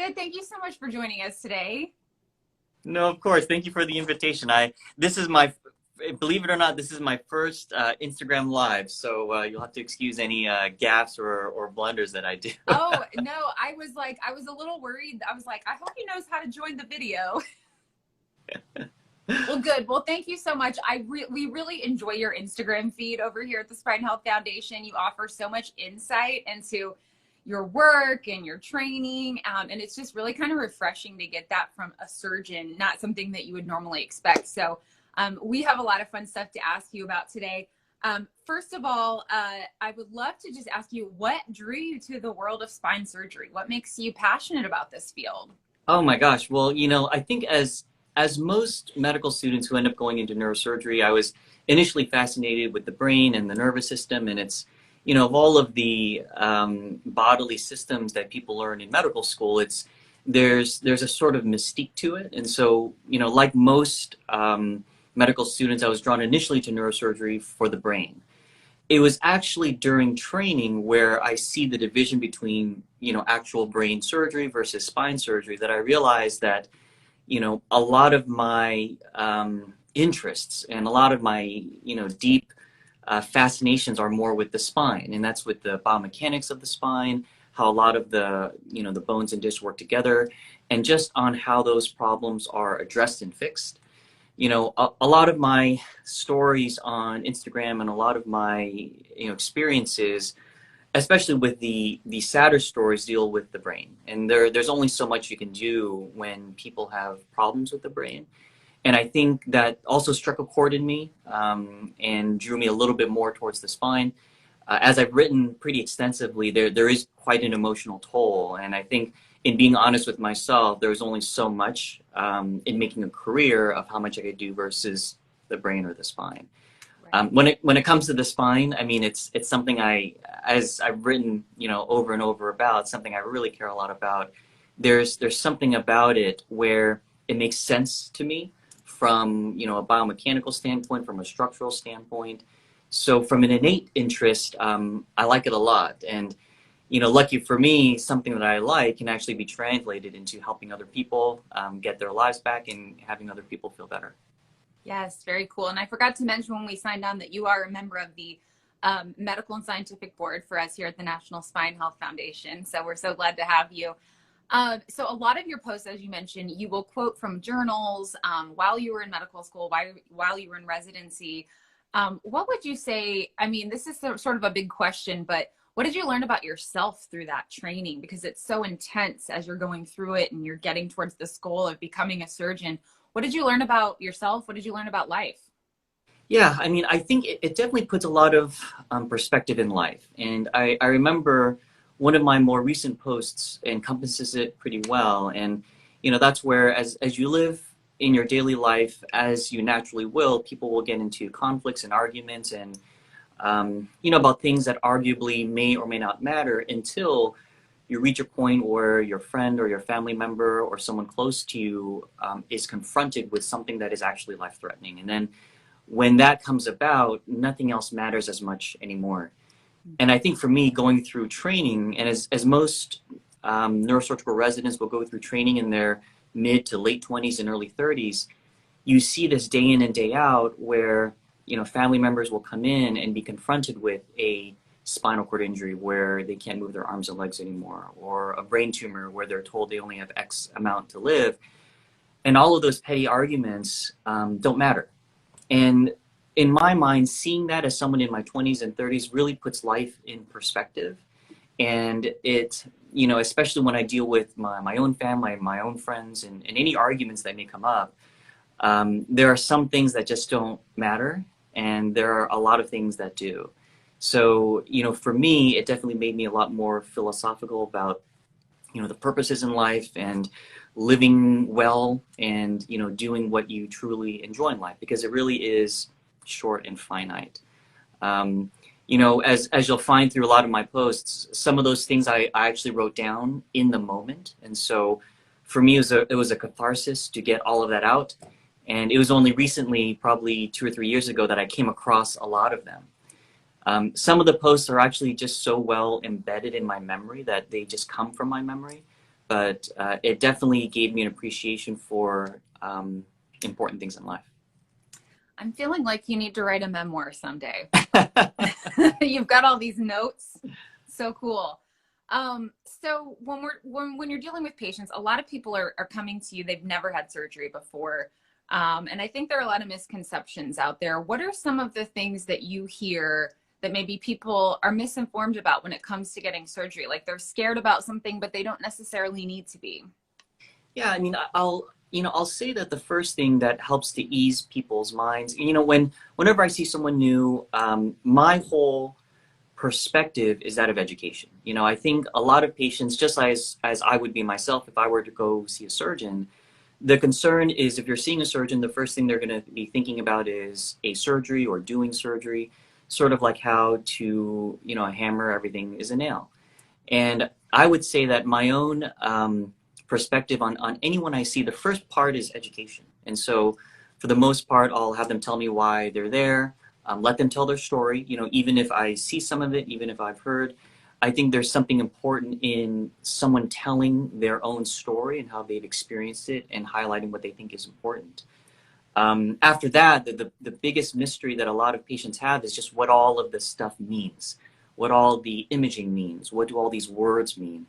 good. Thank you so much for joining us today. No, of course. Thank you for the invitation. This is believe it or not, this is my first Instagram live, so you'll have to excuse any gaffes or blunders that I do. Oh, no, I was a little worried. I was like, I hope he knows how to join the video. Well, good. Well, thank you so much. We really enjoy your Instagram feed over here at the Spine Health Foundation. You offer so much insight into your work and your training. And it's just really kind of refreshing to get that from a surgeon, not something that you would normally expect. So we have a lot of fun stuff to ask you about today. First of all, I would love to just ask you, what drew you to the world of spine surgery? What makes you passionate about this field? Oh my gosh. Well, I think as most medical students who end up going into neurosurgery, I was initially fascinated with the brain and the nervous system, and it's of all of the bodily systems that people learn in medical school, there's a sort of mystique to it. And so, like most medical students, I was drawn initially to neurosurgery for the brain. It was actually during training where I see the division between, actual brain surgery versus spine surgery that I realized that, a lot of my interests and a lot of my, deep fascinations are more with the spine, and that's with the biomechanics of the spine, how a lot of the bones and discs work together, and just on how those problems are addressed and fixed. A lot of my stories on Instagram and a lot of my experiences, especially with the sadder stories, deal with the brain, and there's only so much you can do when people have problems with the brain. And I think that also struck a chord in me and drew me a little bit more towards the spine. As I've written pretty extensively, there is quite an emotional toll. And I think in being honest with myself, there was only so much in making a career of how much I could do versus the brain or the spine. Right. When it comes to the spine, I mean, it's something as I've written, over and over about, something I really care a lot about. There's something about it where it makes sense to me from a biomechanical standpoint, from a structural standpoint. So from an innate interest, I like it a lot. And lucky for me, something that I like can actually be translated into helping other people get their lives back and having other people feel better. Yes, very cool. And I forgot to mention when we signed on that you are a member of the medical and scientific board for us here at the National Spine Health Foundation. So we're so glad to have you. So a lot of your posts, as you mentioned, you will quote from journals while you were in medical school, while you were in residency. What would you say? I mean, this is sort of a big question, but what did you learn about yourself through that training? Because it's so intense as you're going through it and you're getting towards this goal of becoming a surgeon. What did you learn about yourself? What did you learn about life? Yeah, I mean, I think it definitely puts a lot of perspective in life. And I remember one of my more recent posts encompasses it pretty well. And, that's where as you live in your daily life, as you naturally will, people will get into conflicts and arguments and, about things that arguably may or may not matter until you reach a point where your friend or your family member or someone close to you is confronted with something that is actually life-threatening. And then when that comes about, nothing else matters as much anymore. And I think for me, going through training, and as most neurosurgical residents will go through training in their mid to late 20s and early 30s, you see this day in and day out where, family members will come in and be confronted with a spinal cord injury where they can't move their arms and legs anymore, or a brain tumor where they're told they only have X amount to live. And all of those petty arguments don't matter. And in my mind, seeing that as someone in my 20s and 30s really puts life in perspective. And it, especially when I deal with my own family, my own friends, and any arguments that may come up, there are some things that just don't matter. And there are a lot of things that do. So, for me, it definitely made me a lot more philosophical about, the purposes in life and living well and, doing what you truly enjoy in life, because it really is short and finite. As you'll find through a lot of my posts, some of those things I actually wrote down in the moment. And so for me, it was a catharsis to get all of that out. And it was only recently, probably 2 or 3 years ago, that I came across a lot of them. Some of the posts are actually just so well embedded in my memory that they just come from my memory. but it definitely gave me an appreciation for important things in life. I'm feeling like you need to write a memoir someday. You've got all these notes. So cool. So when you're dealing with patients, a lot of people are coming to you. They've never had surgery before. And I think there are a lot of misconceptions out there. What are some of the things that you hear that maybe people are misinformed about when it comes to getting surgery? Like they're scared about something, but they don't necessarily need to be. Yeah, I mean, I'll say that the first thing that helps to ease people's minds, whenever I see someone new, my whole perspective is that of education. I think a lot of patients, just as I would be myself if I were to go see a surgeon, the concern is if you're seeing a surgeon, the first thing they're going to be thinking about is a surgery or doing surgery, sort of like how to, hammer everything is a nail. And I would say that my own perspective on anyone I see, the first part is education. And so for the most part, I'll have them tell me why they're there, let them tell their story. Even if I see some of it, even if I've heard, I think there's something important in someone telling their own story and how they've experienced it and highlighting what they think is important. After that, the biggest mystery that a lot of patients have is just what all of this stuff means, what all the imaging means, what do all these words mean.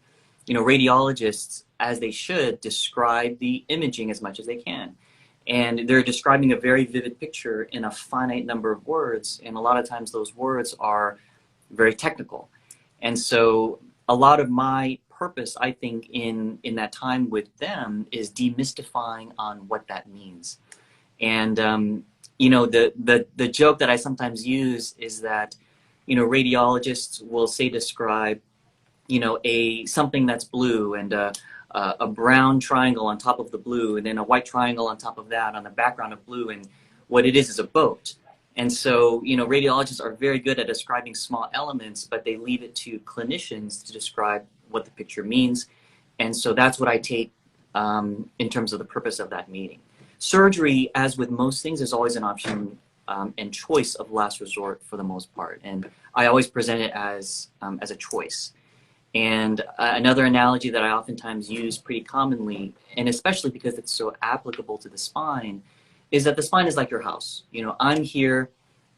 Radiologists, as they should, describe the imaging as much as they can. And they're describing a very vivid picture in a finite number of words, and a lot of times those words are very technical. And so a lot of my purpose, I think, in that time with them is demystifying on what that means. And the joke that I sometimes use is that radiologists will say describe something that's blue and a brown triangle on top of the blue, and then a white triangle on top of that on the background of blue, and what it is a boat. And so, radiologists are very good at describing small elements, but they leave it to clinicians to describe what the picture means. And so that's what I take in terms of the purpose of that meeting. Surgery, as with most things, is always an option and choice of last resort for the most part. And I always present it as a choice. And another analogy that I oftentimes use pretty commonly, and especially because it's so applicable to the spine, is that the spine is like your house. I'm here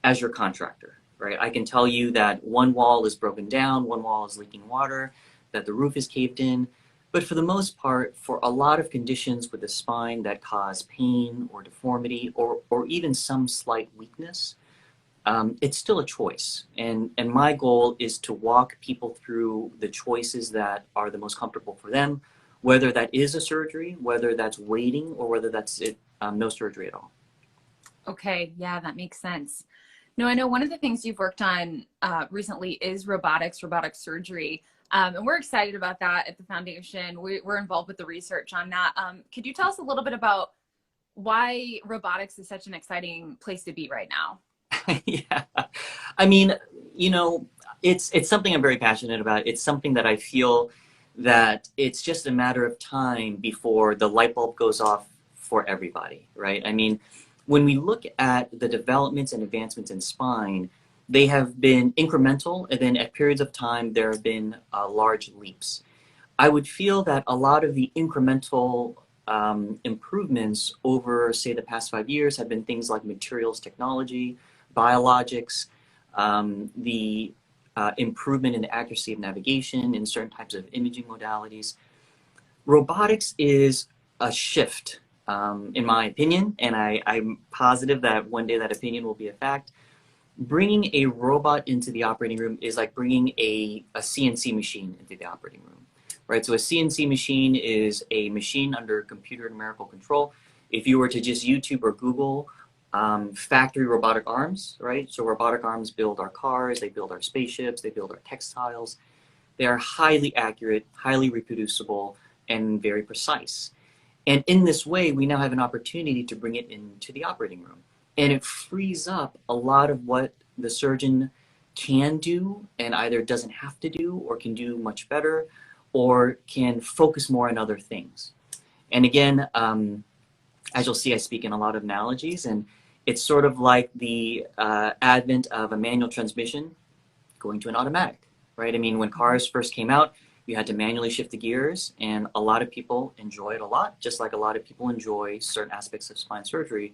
as your contractor, right? I can tell you that one wall is broken down, one wall is leaking water, that the roof is caved in. But for the most part, for a lot of conditions with the spine that cause pain or deformity or even some slight weakness, it's still a choice. And my goal is to walk people through the choices that are the most comfortable for them, whether that is a surgery, whether that's waiting, or whether that's no surgery at all. Okay, yeah, that makes sense. No, I know one of the things you've worked on recently is robotic surgery. And we're excited about that at the foundation. We're involved with the research on that. Could you tell us a little bit about why robotics is such an exciting place to be right now? Yeah, I mean, it's something I'm very passionate about. It's something that I feel that it's just a matter of time before the light bulb goes off for everybody, right? I mean, when we look at the developments and advancements in spine, they have been incremental, and then at periods of time, there have been large leaps. I would feel that a lot of the incremental improvements over, say, the past 5 years have been things like materials technology, biologics, the improvement in the accuracy of navigation in certain types of imaging modalities. Robotics is a shift, in my opinion, and I'm positive that one day that opinion will be a fact. Bringing a robot into the operating room is like bringing a CNC machine into the operating room, right? So a CNC machine is a machine under computer numerical control. If you were to just YouTube or Google factory robotic arms, right? So robotic arms build our cars, they build our spaceships, they build our textiles. They are highly accurate, highly reproducible, and very precise. And in this way, we now have an opportunity to bring it into the operating room. And it frees up a lot of what the surgeon can do and either doesn't have to do or can do much better or can focus more on other things. And again, as you'll see, I speak in a lot of analogies, and it's sort of like the advent of a manual transmission going to an automatic, right? I mean, when cars first came out, You had to manually shift the gears, and a lot of people enjoy it a lot, just like a lot of people enjoy certain aspects of spine surgery.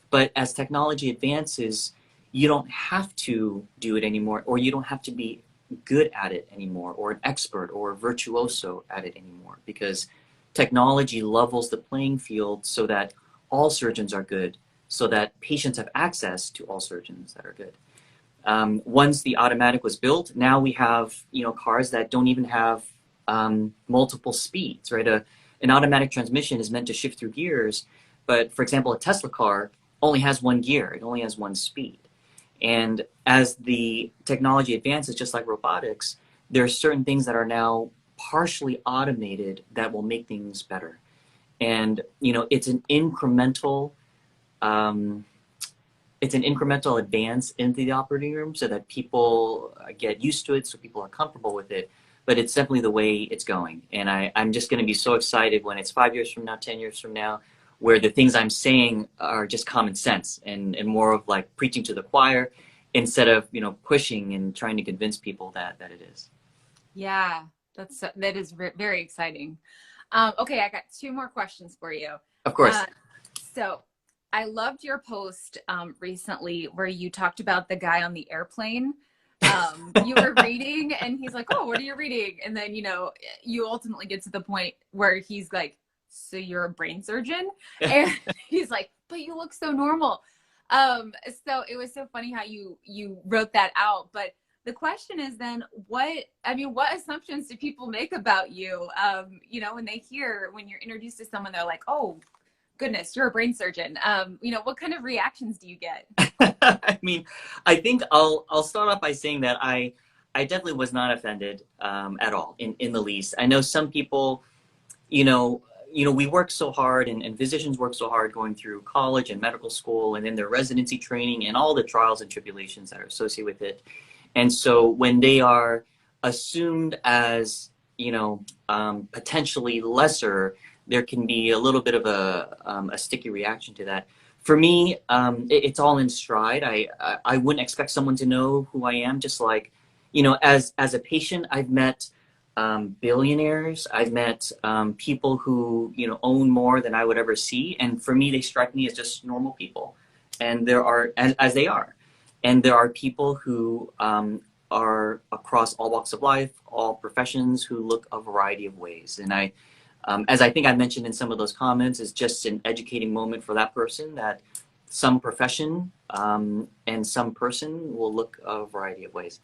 But as technology advances, you don't have to do it anymore, or you don't have to be good at it anymore, or an expert or a virtuoso at it anymore, because technology levels the playing field so that all surgeons are good, so that patients have access to all surgeons that are good. Once the automatic was built, now we have cars that don't even have multiple speeds, right? An automatic transmission is meant to shift through gears, but for example, a Tesla car only has one gear, it only has one speed. And as the technology advances, just like robotics, there are certain things that are now partially automated that will make things better. And it's an incremental advance into the operating room so that people get used to it, so people are comfortable with it. But it's definitely the way it's going. And I'm just going to be so excited when it's 5 years from now, 10 years from now, where the things I'm saying are just common sense and more of like preaching to the choir instead of, pushing and trying to convince people that it is. Yeah, that is very exciting. Okay, I got two more questions for you. Of course. So I loved your post recently where you talked about the guy on the airplane. You were reading and he's like, oh, what are you reading? And then, you ultimately get to the point where he's like, so you're a brain surgeon? And he's like, but you look so normal. So it was so funny how you wrote that out. But the question is then what assumptions do people make about you? When you're introduced to someone, they're like, oh goodness, you're a brain surgeon. What kind of reactions do you get? I think I'll start off by saying that I definitely was not offended at all in the least. I know some people, we work so hard and physicians work so hard going through college and medical school and then their residency training and all the trials and tribulations that are associated with it. And so when they are assumed as, potentially lesser, there can be a little bit of a sticky reaction to that. For me, it's all in stride. I wouldn't expect someone to know who I am, just like, as a patient, I've met billionaires. I've met people who, own more than I would ever see. And for me, they strike me as just normal people. And there are, as they are. And there are people who are across all walks of life, all professions, who look a variety of ways. And as I think I mentioned in some of those comments, is just an educating moment for that person that some profession and some person will look a variety of ways.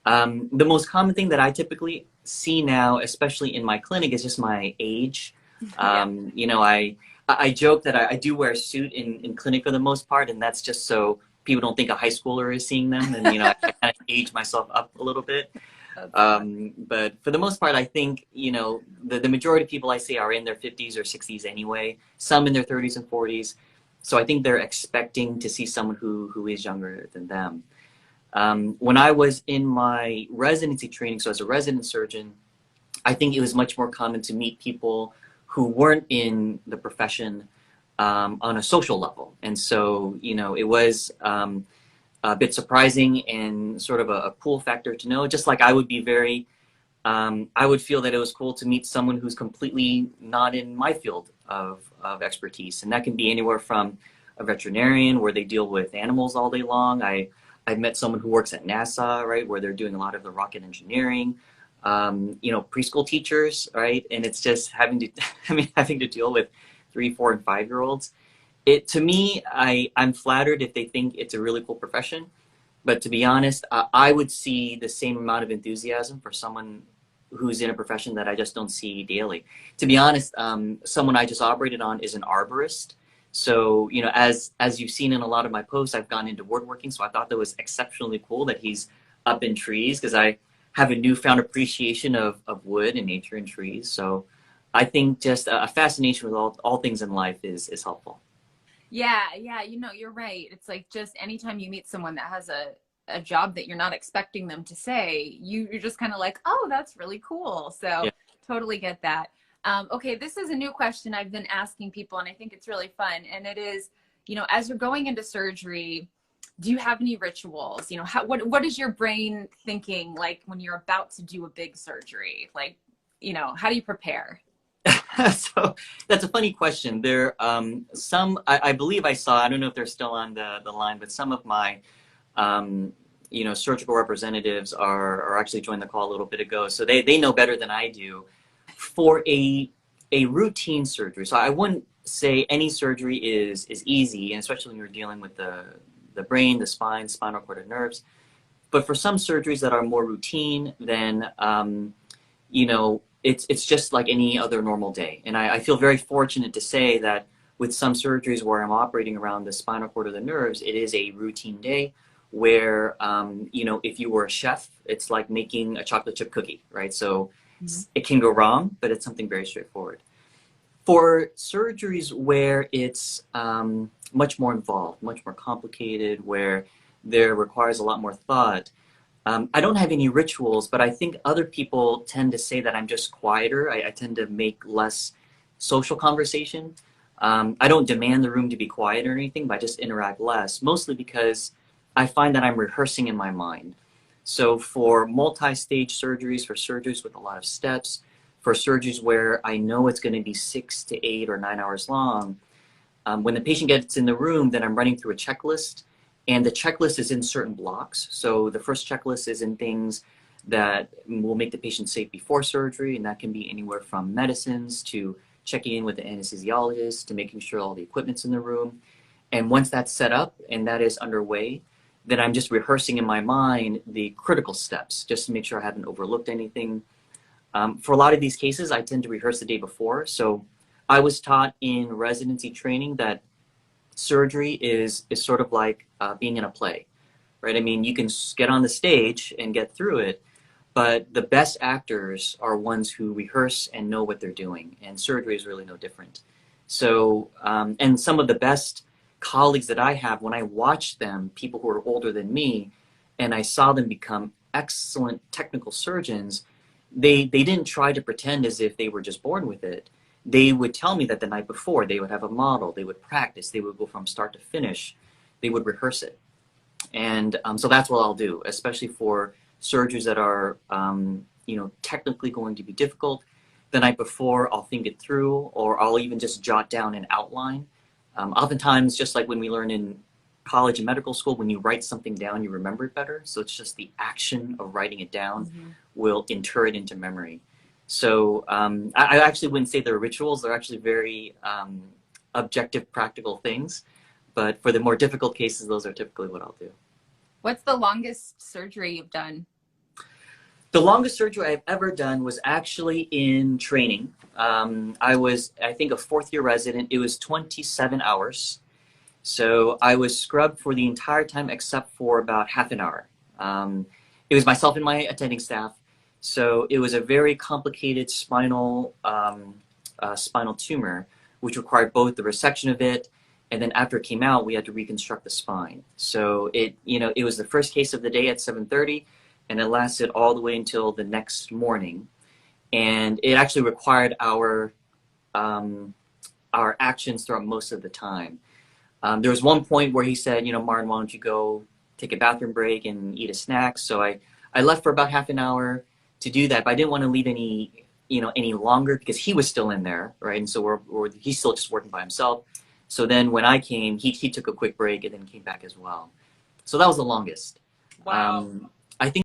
The most common thing that I typically see now, especially in my clinic, is just my age. I joke that I do wear a suit in clinic for the most part, and that's just so people don't think a high schooler is seeing them. And, I kind of age myself up a little bit. But for the most part, I think, the majority of people I see are in their 50s or 60s anyway, some in their 30s and 40s. So I think they're expecting to see someone who is younger than them. When I was in my residency training, so as a resident surgeon, I think it was much more common to meet people who weren't in the profession on a social level. And so, it was a bit surprising and sort of a cool factor to know, just like I would be I would feel that it was cool to meet someone who's completely not in my field of expertise. And that can be anywhere from a veterinarian where they deal with animals all day long. I've met someone who works at NASA, right, where they're doing a lot of the rocket engineering, preschool teachers, right? And it's just having to deal with 3, 4, and 5-year-olds. To me, I'm flattered if they think it's a really cool profession. But to be honest, I would see the same amount of enthusiasm for someone who's in a profession that I just don't see daily. To be honest, someone I just operated on is an arborist. So, as you've seen in a lot of my posts, I've gone into woodworking. So I thought that was exceptionally cool that he's up in trees, because I have a newfound appreciation of wood and nature and trees. So I think just a fascination with all things in life is helpful. Yeah, you're right. It's like just anytime you meet someone that has a job that you're not expecting them to say, you're just kind of like, oh, that's really cool. So Yeah. Totally get that. Okay, this is a new question I've been asking people, and I think it's really fun. And it is, as you're going into surgery, do you have any rituals? You know, what is your brain thinking like when you're about to do a big surgery? Like, you know, how do you prepare? So that's a funny question. There, I believe I saw, I don't know if they're still on the line, but some of my, um, surgical representatives are actually joined the call a little bit ago. So they know better than I do for a routine surgery. So I wouldn't say any surgery is easy, and especially when you're dealing with the brain, the spine, spinal cord, and nerves. But for some surgeries that are more routine, then it's just like any other normal day. And I feel very fortunate to say that with some surgeries where I'm operating around the spinal cord or the nerves, it is a routine day where, if you were a chef, it's like making a chocolate chip cookie, right? So it can go wrong, but it's something very straightforward. For surgeries where it's much more involved, much more complicated, where there requires a lot more thought, I don't have any rituals, but I think other people tend to say that I'm just quieter. I tend to make less social conversation. I don't demand the room to be quiet or anything, but I just interact less, mostly because I find that I'm rehearsing in my mind. So for multi-stage surgeries, for surgeries with a lot of steps, for surgeries where I know it's going to be 6 to 8 or 9 hours long, when the patient gets in the room, then I'm running through a checklist. And the checklist is in certain blocks. So the first checklist is in things that will make the patient safe before surgery, and that can be anywhere from medicines to checking in with the anesthesiologist to making sure all the equipment's in the room. And once that's set up and that is underway, then I'm just rehearsing in my mind the critical steps just to make sure I haven't overlooked anything. For a lot of these cases, I tend to rehearse the day before. So I was taught in residency training that surgery is sort of like being in a play, right? I mean, you can get on the stage and get through it, but the best actors are ones who rehearse and know what they're doing, and surgery is really no different. So, and some of the best colleagues that I have, when I watch them, people who are older than me, and I saw them become excellent technical surgeons, they didn't try to pretend as if they were just born with it. They would tell me that the night before they would have a model, they would practice, they would go from start to finish, they would rehearse it. And so that's what I'll do, especially for surgeries that are, technically going to be difficult. The night before, I'll think it through, or I'll even just jot down an outline. Oftentimes, just like when we learn in college and medical school, when you write something down, you remember it better. So it's just the action of writing it down will inter it into memory. So I actually wouldn't say they're rituals. They're actually very objective, practical things. But for the more difficult cases, those are typically what I'll do. What's the longest surgery you've done? The longest surgery I've ever done was actually in training. I was, I think, a fourth-year resident. It was 27 hours. So I was scrubbed for the entire time except for about half an hour. It was myself and my attending staff. So it was a very complicated spinal tumor, which required both the resection of it, and then after it came out, we had to reconstruct the spine. So it was the first case of the day at 7:30, and it lasted all the way until the next morning. And it actually required our actions throughout most of the time. There was one point where he said, Martin, why don't you go take a bathroom break and eat a snack? So I left for about half an hour to do that, but I didn't want to leave any longer because he was still in there, right? And so he's still just working by himself. So then when I came, he took a quick break and then came back as well. So that was the longest. Wow. I think